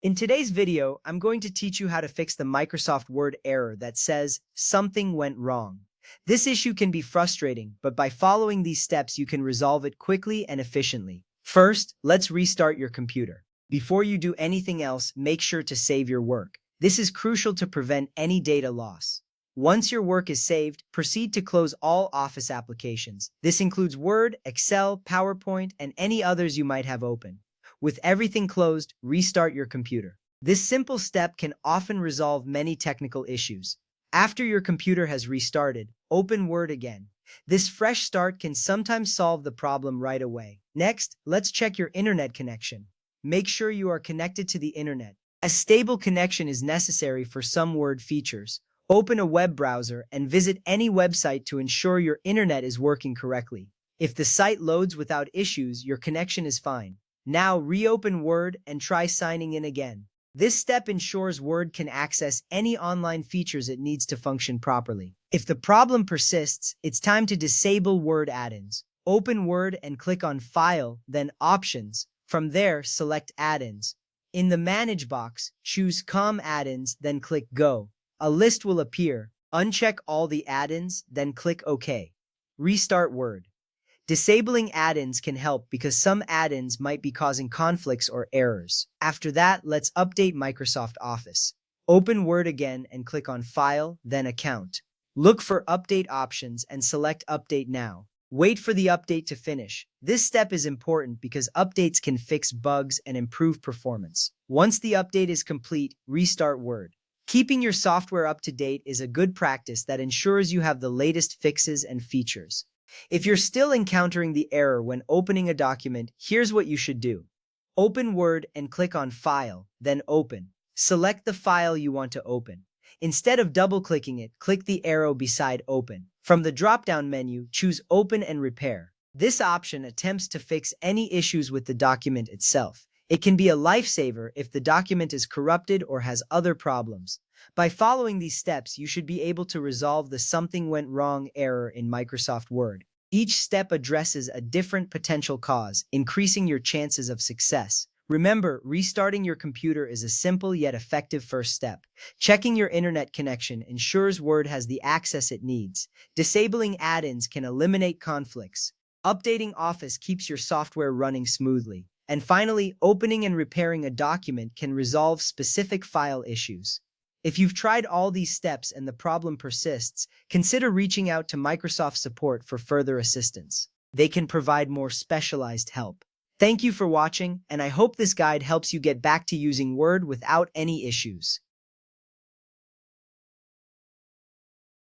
In today's video, I'm going to teach you how to fix the Microsoft Word error that says something went wrong. This issue can be frustrating, but by following these steps, you can resolve it quickly and efficiently. First, let's restart your computer. Before you do anything else, make sure to save your work. This is crucial to prevent any data loss. Once your work is saved, proceed to close all Office applications. This includes Word, Excel, PowerPoint, and any others you might have open. With everything closed, restart your computer. This simple step can often resolve many technical issues. After your computer has restarted, open Word again. This fresh start can sometimes solve the problem right away. Next, let's check your internet connection. Make sure you are connected to the internet. A stable connection is necessary for some Word features. Open a web browser and visit any website to ensure your internet is working correctly. If the site loads without issues, your connection is fine. Now reopen Word and try signing in again. This step ensures Word can access any online features it needs to function properly. If the problem persists, it's time to disable Word add-ins. Open Word and click on File, then Options. From there, select Add-ins. In the Manage box, choose COM add-ins, then click Go. A list will appear. Uncheck all the add-ins, then click OK. Restart Word. Disabling add-ins can help because some add-ins might be causing conflicts or errors. After that, let's update Microsoft Office. Open Word again and click on File, then Account. Look for Update options and select Update Now. Wait for the update to finish. This step is important because updates can fix bugs and improve performance. Once the update is complete, restart Word. Keeping your software up to date is a good practice that ensures you have the latest fixes and features. If you're still encountering the error when opening a document, here's what you should do. Open Word and click on File, then Open. Select the file you want to open. Instead of double-clicking it, click the arrow beside Open. From the drop-down menu, choose Open and Repair. This option attempts to fix any issues with the document itself. It can be a lifesaver if the document is corrupted or has other problems. By following these steps, you should be able to resolve the something went wrong error in Microsoft Word. Each step addresses a different potential cause, increasing your chances of success. Remember, restarting your computer is a simple yet effective first step. Checking your internet connection ensures Word has the access it needs. Disabling add-ins can eliminate conflicts. Updating Office keeps your software running smoothly. And finally, opening and repairing a document can resolve specific file issues. If you've tried all these steps and the problem persists, consider reaching out to Microsoft support for further assistance. They can provide more specialized help. Thank you for watching, and I hope this guide helps you get back to using Word without any issues.